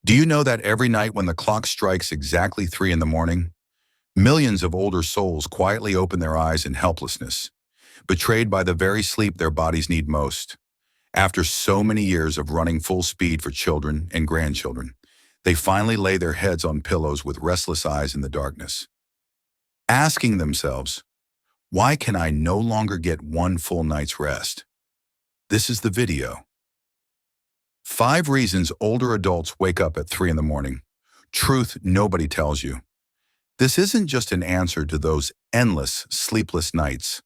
Do you know that every night when the clock strikes exactly 3 in the morning, millions of older souls quietly open their eyes in helplessness, betrayed by the very sleep their bodies need most? After so many years of running full speed for children and grandchildren, they finally lay their heads on pillows with restless eyes in the darkness, asking themselves, why can I no longer get one full night's rest? This is the video. 5 reasons older adults wake up at 3 in the morning. Truth nobody tells you. This isn't just an answer to those endless, sleepless nights.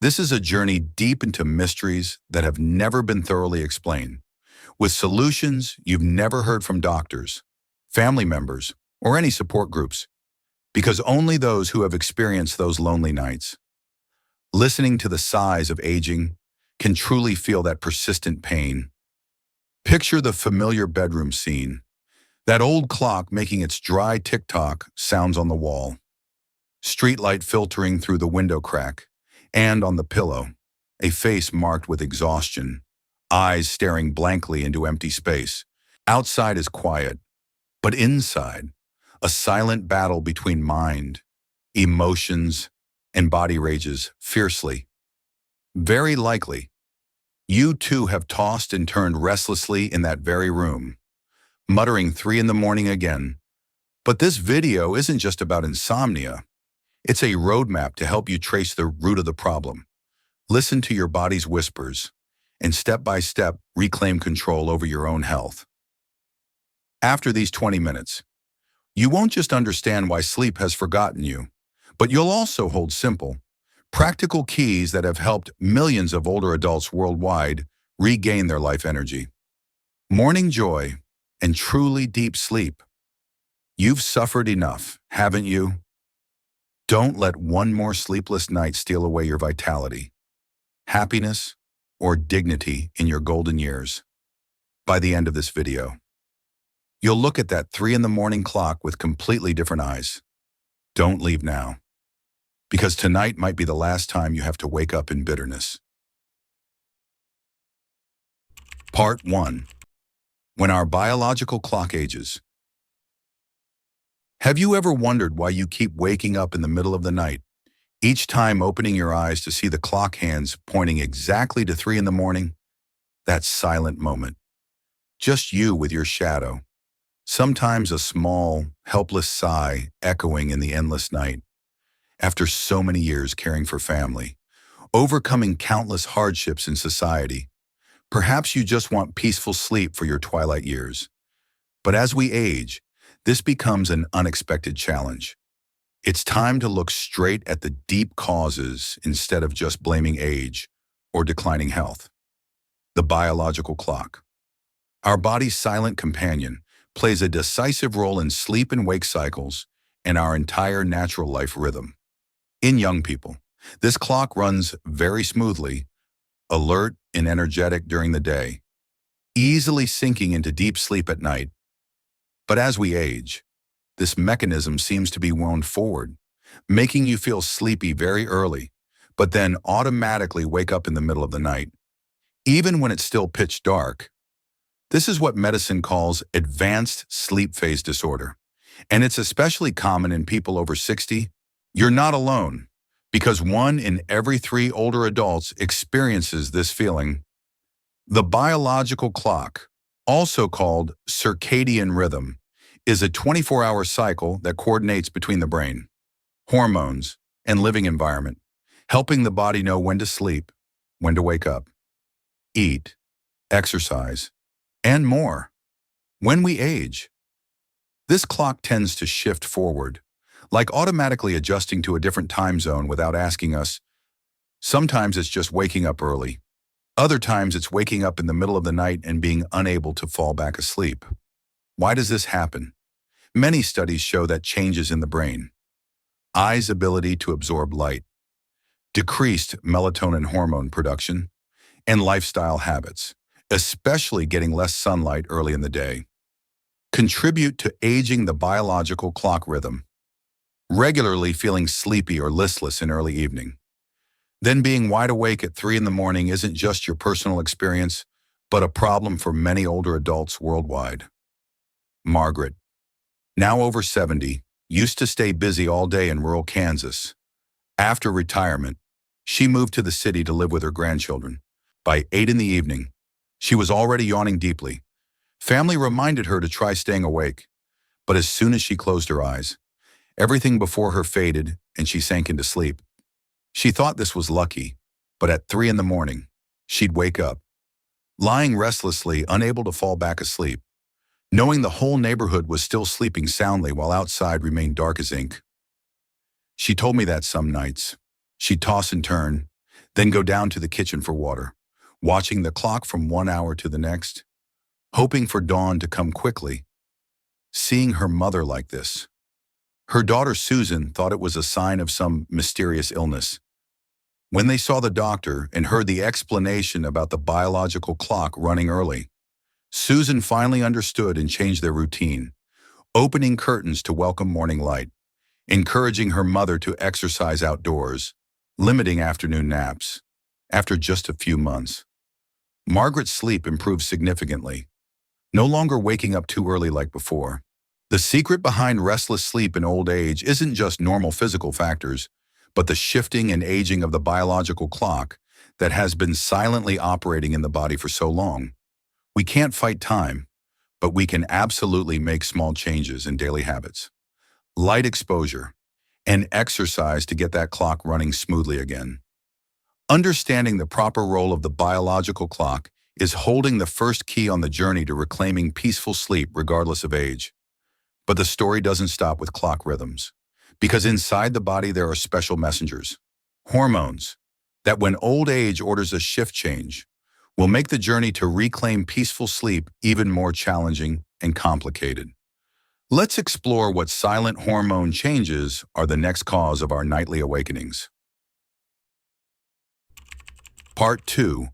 This is a journey deep into mysteries that have never been thoroughly explained, with solutions you've never heard from doctors, family members, or any support groups, because only those who have experienced those lonely nights, listening to the sighs of aging, can truly feel that persistent pain. Picture the familiar bedroom scene, that old clock making its dry tick-tock sounds on the wall, streetlight filtering through the window crack, and on the pillow, a face marked with exhaustion, eyes staring blankly into empty space. Outside is quiet, but inside, a silent battle between mind, emotions, and body rages fiercely. Very likely, you too have tossed and turned restlessly in that very room, muttering 3 in the morning again. But this video isn't just about insomnia. It's a roadmap to help you trace the root of the problem, listen to your body's whispers, and step by step reclaim control over your own health. After these 20 minutes, you won't just understand why sleep has forgotten you, but you'll also hold simple, practical keys that have helped millions of older adults worldwide regain their life energy. Morning joy and truly deep sleep. You've suffered enough, haven't you? Don't let one more sleepless night steal away your vitality, happiness, or dignity in your golden years. By the end of this video, you'll look at that 3 in the morning clock with completely different eyes. Don't leave now, because tonight might be the last time you have to wake up in bitterness. Part 1. When our biological clock ages. Have you ever wondered why you keep waking up in the middle of the night, each time opening your eyes to see the clock hands pointing exactly to 3 in the morning? That silent moment. Just you with your shadow. Sometimes a small, helpless sigh echoing in the endless night. After so many years caring for family, overcoming countless hardships in society, perhaps you just want peaceful sleep for your twilight years. But as we age, this becomes an unexpected challenge. It's time to look straight at the deep causes instead of just blaming age or declining health. The biological clock. Our body's silent companion plays a decisive role in sleep and wake cycles and our entire natural life rhythm. In young people, this clock runs very smoothly, alert and energetic during the day, easily sinking into deep sleep at night. But as we age, this mechanism seems to be wound forward, making you feel sleepy very early, but then automatically wake up in the middle of the night, even when it's still pitch dark. This is what medicine calls advanced sleep phase disorder, and it's especially common in people over 60. You're not alone, because 1 in every 3 older adults experiences this feeling. The biological clock, also called circadian rhythm, is a 24-hour cycle that coordinates between the brain, hormones, and living environment, helping the body know when to sleep, when to wake up, eat, exercise, and more. When we age, this clock tends to shift forward, like automatically adjusting to a different time zone without asking us. Sometimes it's just waking up early. Other times it's waking up in the middle of the night and being unable to fall back asleep. Why does this happen? Many studies show that changes in the brain, eye's ability to absorb light, decreased melatonin hormone production, and lifestyle habits, especially getting less sunlight early in the day, contribute to aging the biological clock rhythm. Regularly feeling sleepy or listless in early evening. Then being wide awake at 3 in the morning isn't just your personal experience, but a problem for many older adults worldwide. Margaret, now over 70, used to stay busy all day in rural Kansas. After retirement, she moved to the city to live with her grandchildren. By 8 in the evening, she was already yawning deeply. Family reminded her to try staying awake, but as soon as she closed her eyes, everything before her faded and she sank into sleep. She thought this was lucky, but at 3 in the morning, she'd wake up, lying restlessly, unable to fall back asleep, knowing the whole neighborhood was still sleeping soundly while outside remained dark as ink. She told me that some nights, she'd toss and turn, then go down to the kitchen for water, watching the clock from 1 hour to the next, hoping for dawn to come quickly. Seeing her mother like this, her daughter Susan thought it was a sign of some mysterious illness. When they saw the doctor and heard the explanation about the biological clock running early, Susan finally understood and changed their routine, opening curtains to welcome morning light, encouraging her mother to exercise outdoors, limiting afternoon naps. After just a few months, Margaret's sleep improved significantly, no longer waking up too early like before. The secret behind restless sleep in old age isn't just normal physical factors, but the shifting and aging of the biological clock that has been silently operating in the body for so long. We can't fight time, but we can absolutely make small changes in daily habits. Light exposure and exercise to get that clock running smoothly again. Understanding the proper role of the biological clock is holding the first key on the journey to reclaiming peaceful sleep regardless of age. But the story doesn't stop with clock rhythms, because inside the body there are special messengers, hormones, that when old age orders a shift change, will make the journey to reclaim peaceful sleep even more challenging and complicated. Let's explore what silent hormone changes are the next cause of our nightly awakenings. Part 2.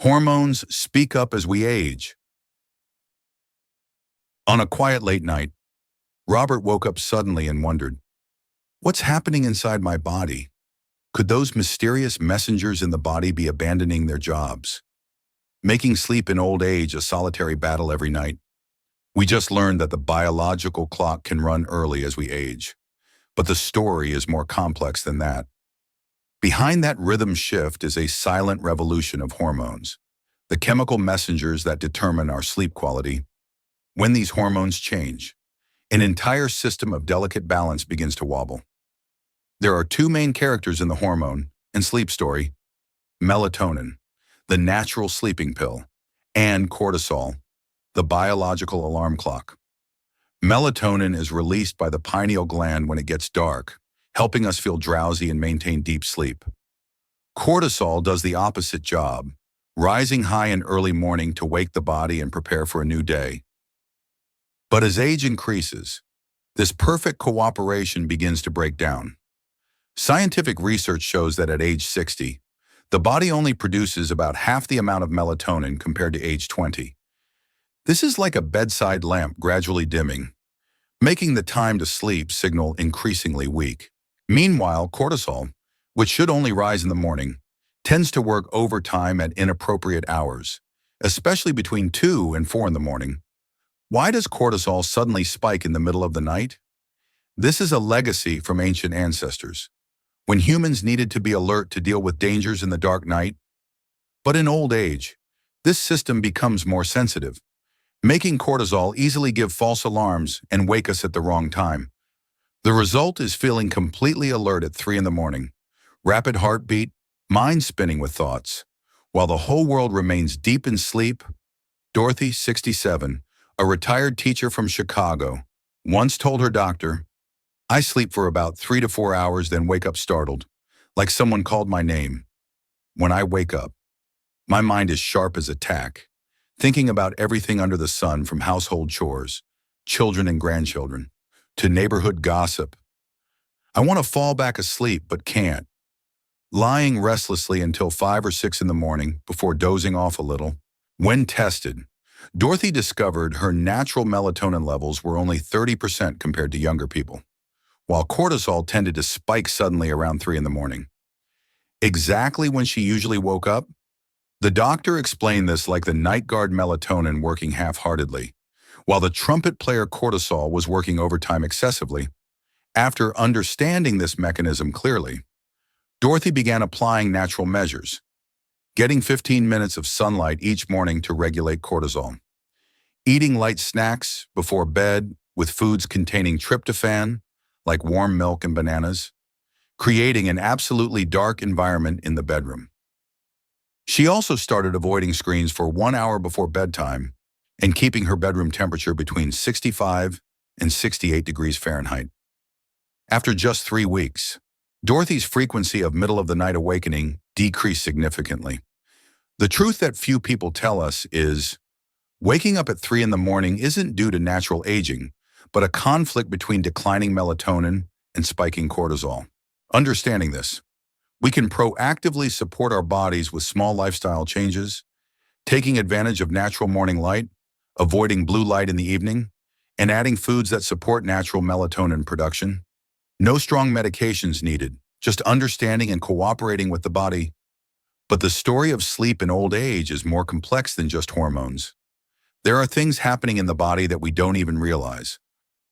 Hormones speak up as we age. On a quiet late night, Robert woke up suddenly and wondered, what's happening inside my body? Could those mysterious messengers in the body be abandoning their jobs, making sleep in old age a solitary battle every night? We just learned that the biological clock can run early as we age, but the story is more complex than that. Behind that rhythm shift is a silent revolution of hormones, the chemical messengers that determine our sleep quality. When these hormones change, an entire system of delicate balance begins to wobble. There are two main characters in the hormone and sleep story: melatonin, the natural sleeping pill, and cortisol, the biological alarm clock. Melatonin is released by the pineal gland when it gets dark, helping us feel drowsy and maintain deep sleep. Cortisol does the opposite job, rising high in early morning to wake the body and prepare for a new day. But as age increases, this perfect cooperation begins to break down. Scientific research shows that at age 60, the body only produces about half the amount of melatonin compared to age 20. This is like a bedside lamp gradually dimming, making the time to sleep signal increasingly weak. Meanwhile, cortisol, which should only rise in the morning, tends to work overtime at inappropriate hours, especially between 2 and 4 in the morning. Why does cortisol suddenly spike in the middle of the night? This is a legacy from ancient ancestors, when humans needed to be alert to deal with dangers in the dark night. But in old age, this system becomes more sensitive, making cortisol easily give false alarms and wake us at the wrong time. The result is feeling completely alert at 3 in the morning, rapid heartbeat, mind spinning with thoughts, while the whole world remains deep in sleep. Dorothy, 67, a retired teacher from Chicago, once told her doctor, "I sleep for about 3 to 4 hours, then wake up startled, like someone called my name. When I wake up, my mind is sharp as a tack, thinking about everything under the sun, from household chores, children and grandchildren, to neighborhood gossip. I want to fall back asleep but can't, lying restlessly until 5 or 6 in the morning before dozing off a little." When tested, Dorothy discovered her natural melatonin levels were only 30% compared to younger people, while cortisol tended to spike suddenly around 3 in the morning. Exactly when she usually woke up? The doctor explained this like the night guard melatonin working half-heartedly, while the trumpet player cortisol was working overtime excessively. After understanding this mechanism clearly, Dorothy began applying natural measures, getting 15 minutes of sunlight each morning to regulate cortisol, eating light snacks before bed with foods containing tryptophan, like warm milk and bananas, creating an absolutely dark environment in the bedroom. She also started avoiding screens for 1 hour before bedtime and keeping her bedroom temperature between 65 and 68 degrees Fahrenheit. After just 3 weeks, Dorothy's frequency of middle-of-the-night awakening decreased significantly. The truth that few people tell us is, waking up at 3 in the morning isn't due to natural aging, but a conflict between declining melatonin and spiking cortisol. Understanding this, we can proactively support our bodies with small lifestyle changes, taking advantage of natural morning light, avoiding blue light in the evening, and adding foods that support natural melatonin production. No strong medications needed, just understanding and cooperating with the body. But the story of sleep in old age is more complex than just hormones. There are things happening in the body that we don't even realize,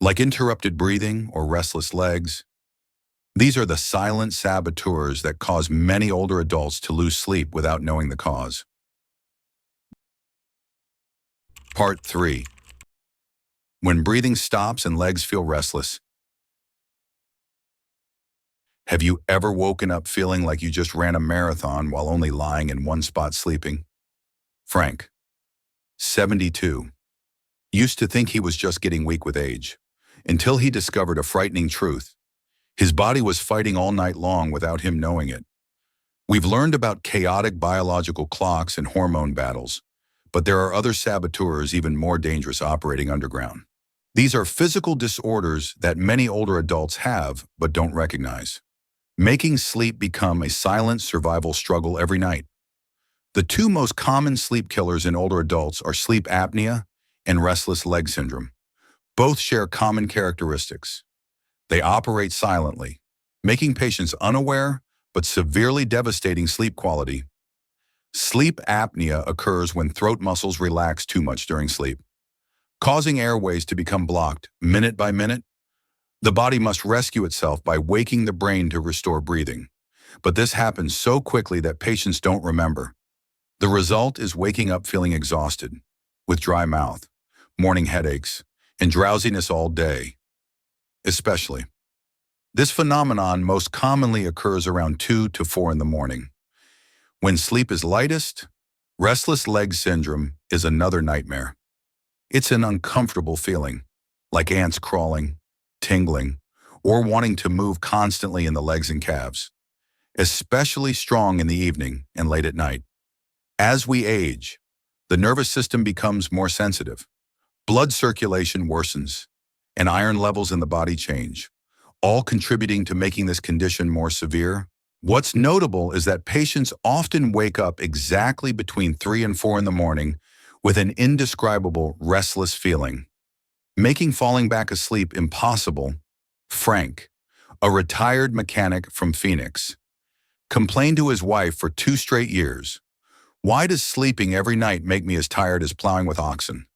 like interrupted breathing or restless legs. These are the silent saboteurs that cause many older adults to lose sleep without knowing the cause. Part 3. When breathing stops and legs feel restless. Have you ever woken up feeling like you just ran a marathon while only lying in one spot sleeping? Frank, 72, used to think he was just getting weak with age, until he discovered a frightening truth. His body was fighting all night long without him knowing it. We've learned about chaotic biological clocks and hormone battles, but there are other saboteurs even more dangerous operating underground. These are physical disorders that many older adults have but don't recognize, making sleep become a silent survival struggle every night. The two most common sleep killers in older adults are sleep apnea and restless leg syndrome. Both share common characteristics. They operate silently, making patients unaware but severely devastating sleep quality. Sleep apnea occurs when throat muscles relax too much during sleep, causing airways to become blocked minute by minute. The body must rescue itself by waking the brain to restore breathing, but this happens so quickly that patients don't remember. The result is waking up feeling exhausted, with dry mouth, morning headaches, and drowsiness all day. Especially. This phenomenon most commonly occurs around 2 to 4 in the morning. When sleep is lightest, restless leg syndrome is another nightmare. It's an uncomfortable feeling, like ants crawling, tingling, or wanting to move constantly in the legs and calves, especially strong in the evening and late at night. As we age, the nervous system becomes more sensitive, blood circulation worsens, and iron levels in the body change, all contributing to making this condition more severe. What's notable is that patients often wake up exactly between 3 and 4 in the morning with an indescribable restless feeling, making falling back asleep impossible. Frank, a retired mechanic from Phoenix, complained to his wife for 2 straight years, "Why does sleeping every night make me as tired as plowing with oxen?"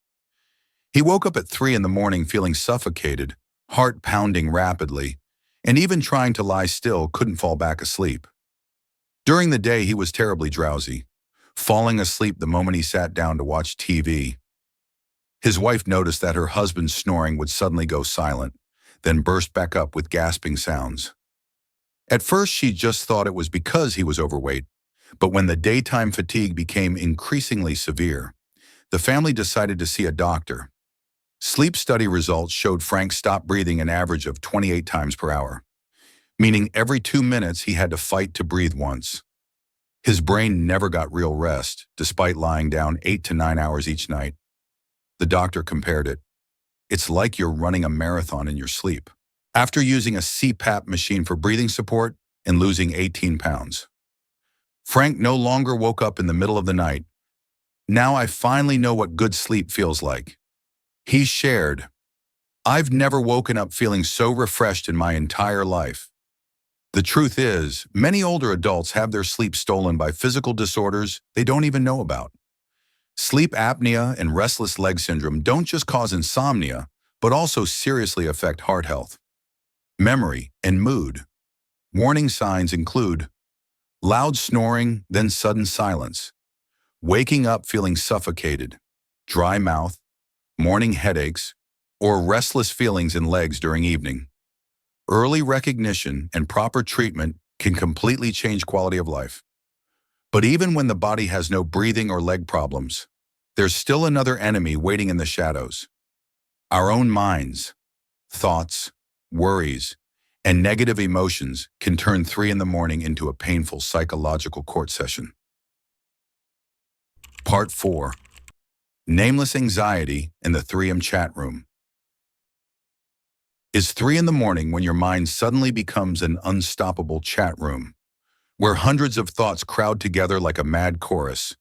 He woke up at 3 in the morning feeling suffocated, heart pounding rapidly, and even trying to lie still couldn't fall back asleep. During the day, he was terribly drowsy, falling asleep the moment he sat down to watch TV. His wife noticed that her husband's snoring would suddenly go silent, then burst back up with gasping sounds. At first, she just thought it was because he was overweight, but when the daytime fatigue became increasingly severe, the family decided to see a doctor. Sleep study results showed Frank stopped breathing an average of 28 times per hour, meaning every 2 minutes he had to fight to breathe once. His brain never got real rest, despite lying down 8 to 9 hours each night. The doctor compared it. "It's like you're running a marathon in your sleep." After using a CPAP machine for breathing support and losing 18 pounds. Frank no longer woke up in the middle of the night. "Now I finally know what good sleep feels like." He shared, "I've never woken up feeling so refreshed in my entire life." The truth is, many older adults have their sleep stolen by physical disorders they don't even know about. Sleep apnea and restless leg syndrome don't just cause insomnia, but also seriously affect heart health, memory, and mood. Warning signs include loud snoring, then sudden silence, waking up feeling suffocated, dry mouth, morning headaches, or restless feelings in legs during evening. Early recognition and proper treatment can completely change quality of life. But even when the body has no breathing or leg problems, there's still another enemy waiting in the shadows. Our own minds, thoughts, worries, and negative emotions can turn 3 in the morning into a painful psychological court session. Part 4. Nameless Anxiety in the 3am Chat Room. Is 3 in the morning when your mind suddenly becomes an unstoppable chat room, where hundreds of thoughts crowd together like a mad chorus.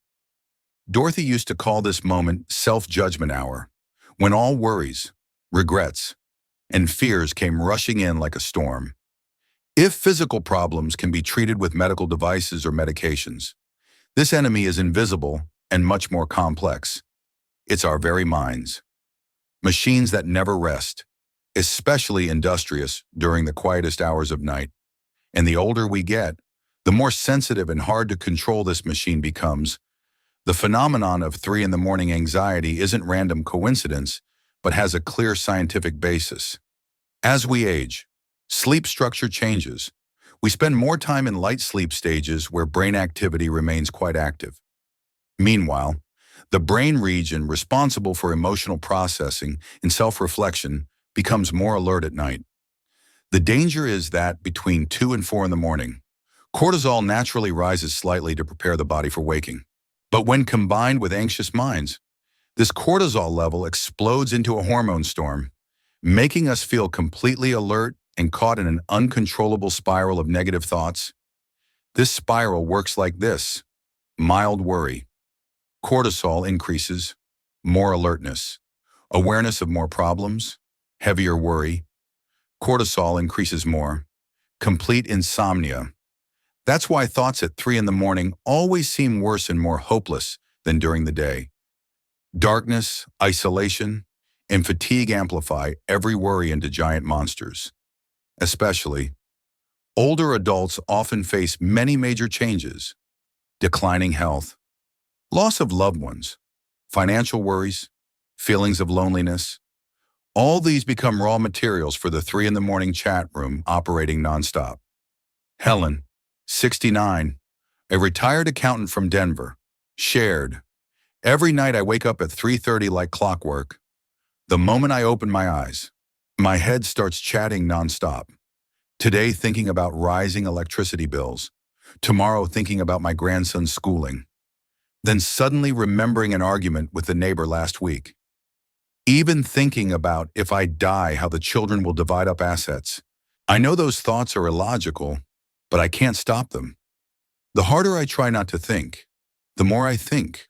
Dorothy used to call this moment self-judgment hour, when all worries, regrets, and fears came rushing in like a storm. If physical problems can be treated with medical devices or medications, this enemy is invisible and much more complex. It's our very minds. Machines that never rest, especially industrious during the quietest hours of night. And the older we get, the more sensitive and hard to control this machine becomes. The phenomenon of 3 in the morning anxiety isn't random coincidence, but has a clear scientific basis. As we age, sleep structure changes. We spend more time in light sleep stages where brain activity remains quite active. Meanwhile, the brain region responsible for emotional processing and self-reflection becomes more alert at night. The danger is that between 2 and 4 in the morning, cortisol naturally rises slightly to prepare the body for waking. But when combined with anxious minds, this cortisol level explodes into a hormone storm, making us feel completely alert and caught in an uncontrollable spiral of negative thoughts. This spiral works like this: mild worry, cortisol increases, more alertness, awareness of more problems, heavier worry, cortisol increases more, complete insomnia. That's why thoughts at 3 in the morning always seem worse and more hopeless than during the day. Darkness, isolation, and fatigue amplify every worry into giant monsters. Especially, older adults often face many major changes: declining health, loss of loved ones, financial worries, feelings of loneliness. All these become raw materials for the 3 in the morning chat room operating nonstop. Helen, 69, a retired accountant from Denver, shared, "Every night I wake up at 3:30 like clockwork. The moment I open my eyes, my head starts chatting nonstop. Today thinking about rising electricity bills, tomorrow thinking about my grandson's schooling, then suddenly remembering an argument with the neighbor last week. Even thinking about if I die, how the children will divide up assets. I know those thoughts are illogical, but I can't stop them. The harder I try not to think, the more I think.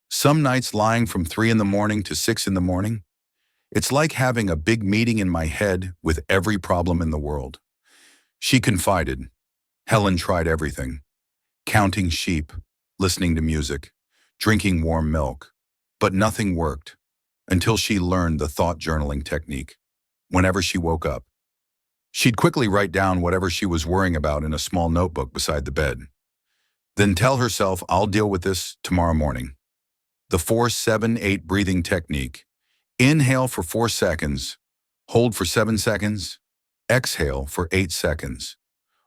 Some nights lying from 3 in the morning to 6 in the morning, it's like having a big meeting in my head with every problem in the world." She confided. Helen tried everything: counting sheep, listening to music, drinking warm milk, but nothing worked until she learned the thought journaling technique. Whenever she woke up, she'd quickly write down whatever she was worrying about in a small notebook beside the bed. Then tell herself, "I'll deal with this tomorrow morning." The 4-7-8 breathing technique: inhale for 4 seconds, hold for 7 seconds, exhale for 8 seconds,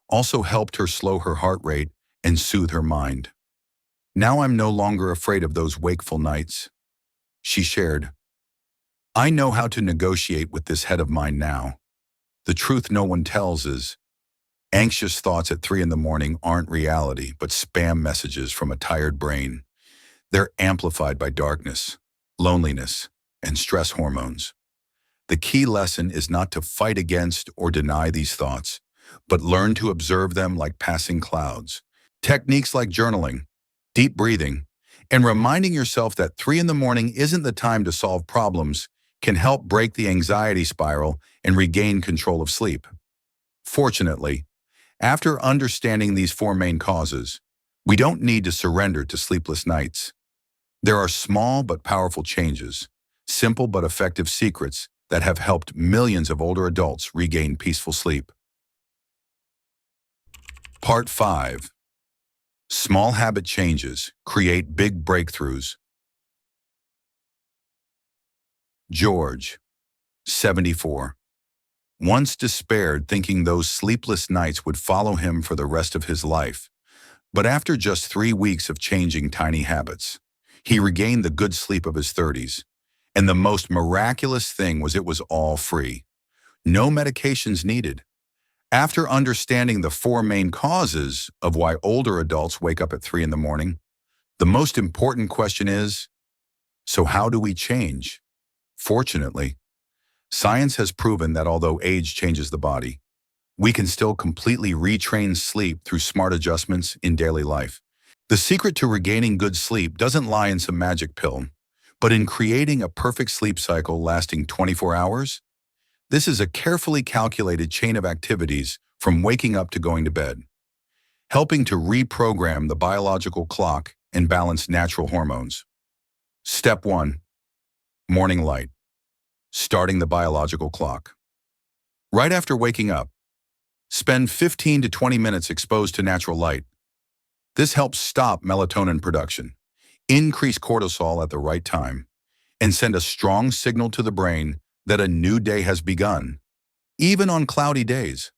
also helped her slow her heart rate and soothe her mind. "Now I'm no longer afraid of those wakeful nights." She shared, "I know how to negotiate with this head of mine now. The truth no one tells is, anxious thoughts at 3 in the morning aren't reality, but spam messages from a tired brain. They're amplified by darkness, loneliness, and stress hormones. The key lesson is not to fight against or deny these thoughts, but learn to observe them like passing clouds. Techniques like journaling, deep breathing, and reminding yourself that 3 in the morning isn't the time to solve problems can help break the anxiety spiral and regain control of sleep. Fortunately, after understanding these 4 main causes, we don't need to surrender to sleepless nights. There are small but powerful changes, simple but effective secrets that have helped millions of older adults regain peaceful sleep. Part 5. Small habit changes create big breakthroughs. George, 74, once despaired thinking those sleepless nights would follow him for the rest of his life. But after just 3 weeks of changing tiny habits, he regained the good sleep of his 30s. And the most miraculous thing was it was all free. No medications needed. After understanding the 4 main causes of why older adults wake up at 3 in the morning, the most important question is, so how do we change? Fortunately, science has proven that although age changes the body, we can still completely retrain sleep through smart adjustments in daily life. The secret to regaining good sleep doesn't lie in some magic pill, but in creating a perfect sleep cycle lasting 24 hours. This is a carefully calculated chain of activities from waking up to going to bed, helping to reprogram the biological clock and balance natural hormones. Step 1. Morning light. Starting the biological clock. Right after waking up, spend 15 to 20 minutes exposed to natural light. This helps stop melatonin production, increase cortisol at the right time, and send a strong signal to the brain that a new day has begun. Even on cloudy days,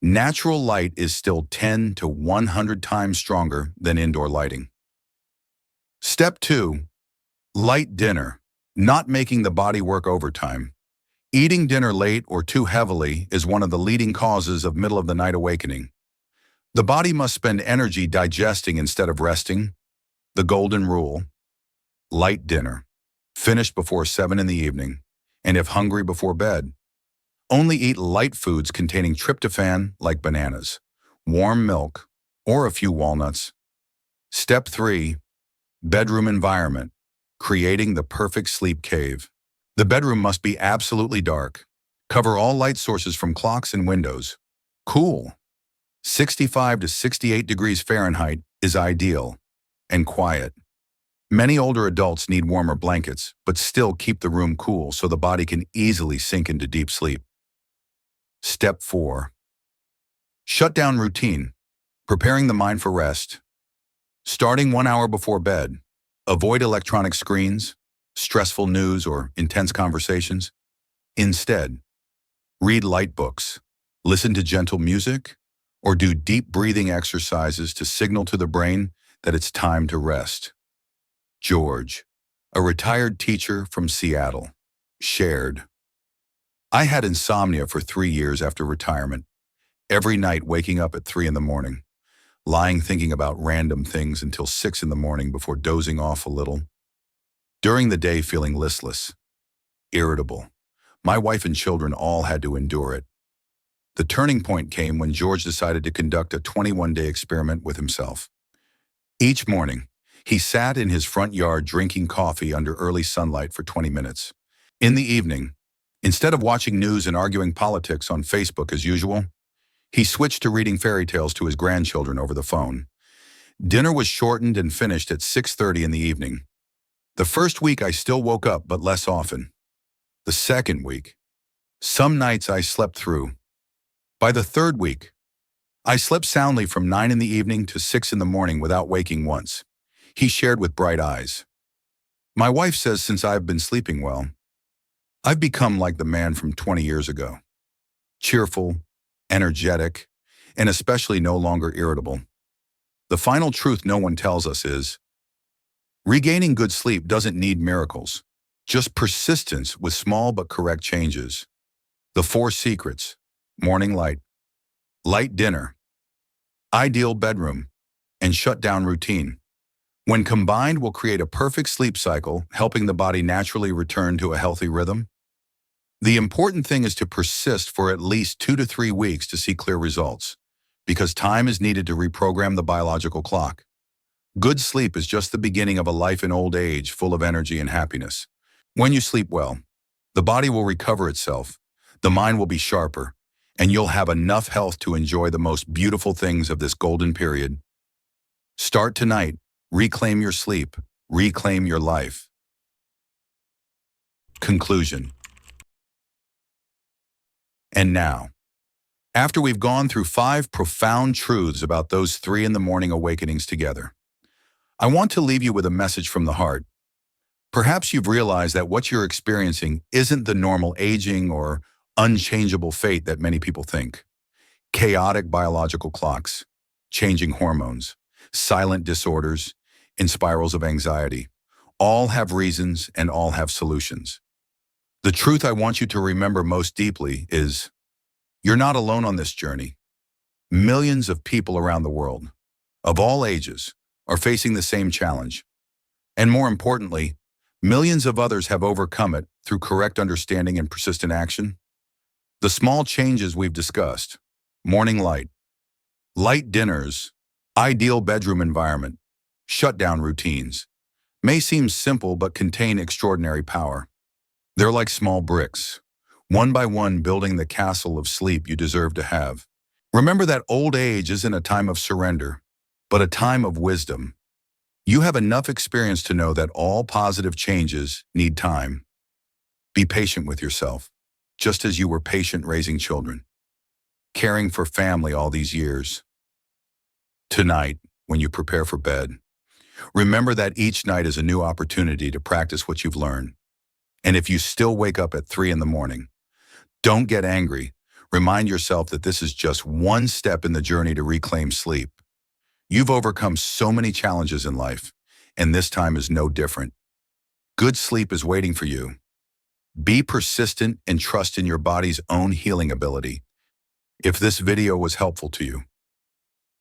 natural light is still 10 to 100 times stronger than indoor lighting. Step 2. Light dinner. Not making the body work overtime. Eating dinner late or too heavily is one of the leading causes of middle-of-the-night awakening. The body must spend energy digesting instead of resting. The golden rule: light dinner. Finish before 7 in the evening, and if hungry before bed, only eat light foods containing tryptophan like bananas, warm milk, or a few walnuts. Step 3. Bedroom environment. Creating the perfect sleep cave. The bedroom must be absolutely dark. Cover all light sources from clocks and windows. Cool. 65 to 68 degrees Fahrenheit is ideal. And quiet. Many older adults need warmer blankets, but still keep the room cool so the body can easily sink into deep sleep. Step 4. Shutdown routine. Preparing the mind for rest. Starting 1 hour before bed. Avoid electronic screens, stressful news, or intense conversations. Instead, read light books, listen to gentle music, or do deep breathing exercises to signal to the brain that it's time to rest. George, a retired teacher from Seattle, shared, I had insomnia for 3 years after retirement, every night waking up at 3 in the morning. Lying thinking about random things until 6 in the morning before dozing off a little. During the day feeling listless, irritable. My wife and children all had to endure it. The turning point came when George decided to conduct a 21-day experiment with himself. Each morning, he sat in his front yard drinking coffee under early sunlight for 20 minutes. In the evening, instead of watching news and arguing politics on Facebook as usual, he switched to reading fairy tales to his grandchildren over the phone. Dinner was shortened and finished at 6:30 in the evening. The first week I still woke up, but less often. The second week, some nights I slept through. By the third week, I slept soundly from 9 in the evening to 6 in the morning without waking once. He shared with bright eyes. My wife says since I've been sleeping well, I've become like the man from 20 years ago. Cheerful, energetic, and especially no longer irritable. The final truth no one tells us is, regaining good sleep doesn't need miracles, just persistence with small but correct changes. The 4 secrets: morning light, light dinner, ideal bedroom, and shutdown routine. When combined, will create a perfect sleep cycle, helping the body naturally return to a healthy rhythm. The important thing is to persist for at least 2 to 3 weeks to see clear results, because time is needed to reprogram the biological clock. Good sleep is just the beginning of a life in old age full of energy and happiness. When you sleep well, the body will recover itself, the mind will be sharper, and you'll have enough health to enjoy the most beautiful things of this golden period. Start tonight, reclaim your sleep, Reclaim your life. Conclusion. And now, after we've gone through 5 profound truths about those 3 in the morning awakenings together, I want to leave you with a message from the heart. Perhaps you've realized that what you're experiencing isn't the normal aging or unchangeable fate that many people think. Chaotic biological clocks, changing hormones, silent disorders, and spirals of anxiety all have reasons and all have solutions. The truth I want you to remember most deeply is you're not alone on this journey. Millions of people around the world, of all ages, are facing the same challenge. And more importantly, millions of others have overcome it through correct understanding and persistent action. The small changes we've discussed, morning light, light dinners, ideal bedroom environment, shutdown routines, may seem simple but contain extraordinary power. They're like small bricks, one by one building the castle of sleep you deserve to have. Remember that old age isn't a time of surrender, but a time of wisdom. You have enough experience to know that all positive changes need time. Be patient with yourself, just as you were patient raising children, caring for family all these years. Tonight, when you prepare for bed, remember that each night is a new opportunity to practice what you've learned. And if you still wake up at 3 in the morning, don't get angry. Remind yourself that this is just one step in the journey to reclaim sleep. You've overcome so many challenges in life, and this time is no different. Good sleep is waiting for you. Be persistent and trust in your body's own healing ability. If this video was helpful to you,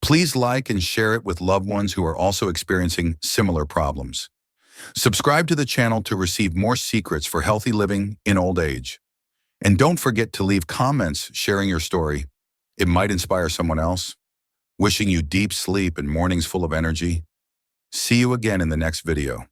please like and share it with loved ones who are also experiencing similar problems. Subscribe to the channel to receive more secrets for healthy living in old age. And don't forget to leave comments sharing your story. It might inspire someone else. Wishing you deep sleep and mornings full of energy. See you again in the next video.